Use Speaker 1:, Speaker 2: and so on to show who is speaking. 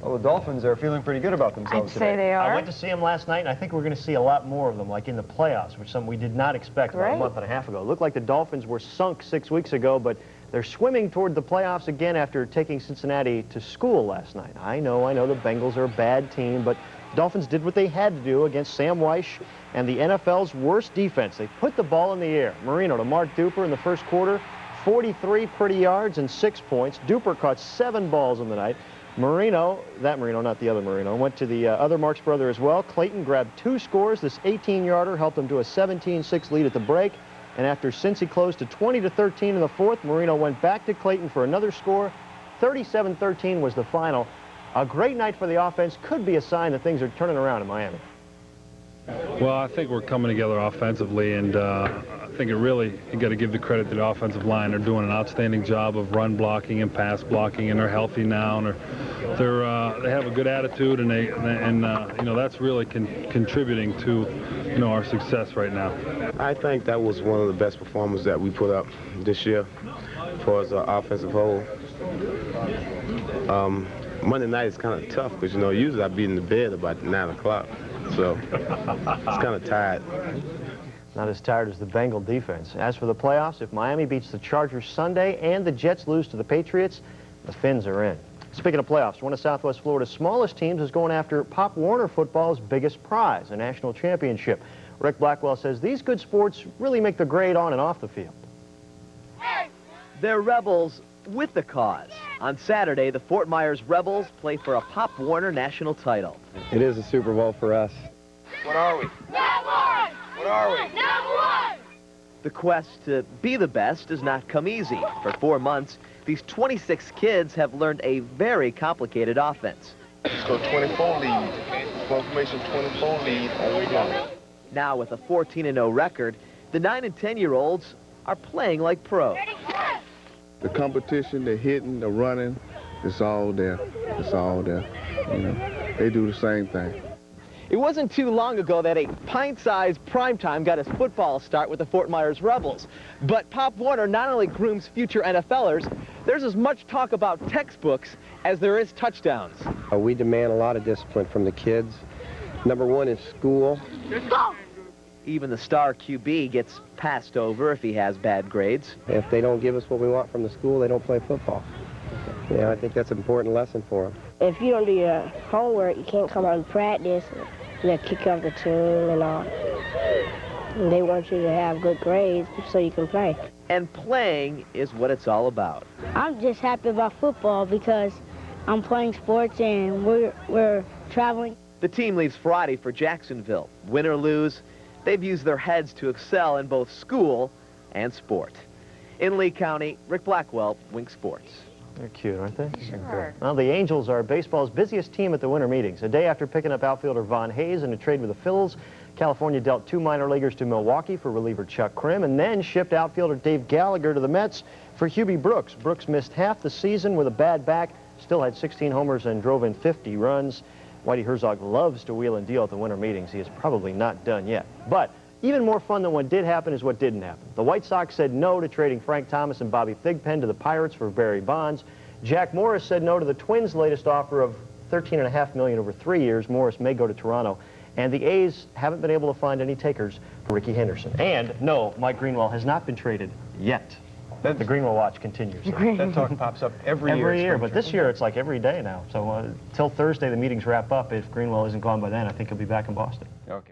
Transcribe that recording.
Speaker 1: Well, the Dolphins are feeling pretty good about themselves today.
Speaker 2: I'd say they are.
Speaker 3: I went to see them last night, and I think we're going to see a lot more of them, like in the playoffs, which we did not expect about a month and a half ago. It looked like the Dolphins were sunk 6 weeks ago, but they're swimming toward the playoffs again after taking Cincinnati to school last night. I know the Bengals are a bad team, but the Dolphins did what they had to do against Sam Weish and the NFL's worst defense. They put the ball in the air. Marino to Mark Duper in the first quarter, 43 pretty yards and 6 points. Duper caught 7 balls in the night. Marino, not the other Marino, went to the other Marks brother as well. Clayton grabbed 2 scores. This 18-yarder helped them to a 17-6 lead at the break. And after Cincy closed to 20-13 in the fourth, Marino went back to Clayton for another score. 37-13 was the final. A great night for the offense. Could be a sign that things are turning around in Miami.
Speaker 4: Well, I think we're coming together offensively, and I think you got to give the credit to the offensive line. They're doing an outstanding job of run blocking and pass blocking, and they're healthy now, and they have a good attitude, and that's really contributing to our success right now.
Speaker 5: I think that was one of the best performances that we put up this year for as an offensive whole. Monday night is kind of tough because usually I'd be in the bed about 9 o'clock. So it's kind of tired.
Speaker 3: Not as tired as the Bengal defense. As for the playoffs, if Miami beats the Chargers Sunday and the Jets lose to the Patriots, the Fins are in. Speaking of playoffs, one of Southwest Florida's smallest teams is going after Pop Warner football's biggest prize, a national championship. Rick Blackwell says these good sports really make the grade on and off the field.
Speaker 6: They're Rebels with the cause. On Saturday, the Fort Myers Rebels play for a Pop Warner national title.
Speaker 1: It is a Super Bowl for us.
Speaker 5: What are we?
Speaker 7: Number one!
Speaker 5: What are we?
Speaker 7: Number one!
Speaker 6: The quest to be the best does not come easy. For 4 months, these 26 kids have learned a very complicated offense.
Speaker 5: Let's go 24 lead. Formation 24 lead on the ground.
Speaker 6: Now with a 14-0 record, the 9 and 10-year-olds are playing like pros.
Speaker 8: The competition, the hitting, the running, it's all there. It's all there. They do the same thing.
Speaker 6: It wasn't too long ago that a pint-sized primetime got his football start with the Fort Myers Rebels. But Pop Warner not only grooms future NFLers, there's as much talk about textbooks as there is touchdowns.
Speaker 9: We demand a lot of discipline from the kids. Number one is school.
Speaker 6: Even the star QB gets passed over if he has bad grades.
Speaker 9: If they don't give us what we want from the school, they don't play football. I think that's an important lesson for them.
Speaker 10: If you don't do your homework, you can't come out and practice. They'll kick you off the team and all. And they want you to have good grades so you can play.
Speaker 6: And playing is what it's all about.
Speaker 10: I'm just happy about football because I'm playing sports and we're traveling.
Speaker 6: The team leaves Friday for Jacksonville. Win or lose, they've used their heads to excel in both school and sport. In Lee County, Rick Blackwell, Wink Sports.
Speaker 3: They're cute, aren't they?
Speaker 2: Sure.
Speaker 3: Well, the Angels are baseball's busiest team at the winter meetings. A day after picking up outfielder Von Hayes in a trade with the Phils, California dealt 2 minor leaguers to Milwaukee for reliever Chuck Krim, and then shipped outfielder Dave Gallagher to the Mets for Hubie Brooks. Brooks missed half the season with a bad back, still had 16 homers and drove in 50 runs. Whitey Herzog loves to wheel and deal at the winter meetings. He is probably not done yet. But even more fun than what did happen is what didn't happen. The White Sox said no to trading Frank Thomas and Bobby Thigpen to the Pirates for Barry Bonds. Jack Morris said no to the Twins' latest offer of $13.5 million over 3 years. Morris may go to Toronto. And the A's haven't been able to find any takers for Ricky Henderson. And no, Mike Greenwell has not been traded yet. The Greenwell watch continues.
Speaker 1: That talk pops up every year.
Speaker 3: Every year, but this year it's like every day now. So till Thursday the meetings wrap up. If Greenwell isn't gone by then, I think he'll be back in Boston.
Speaker 1: Okay.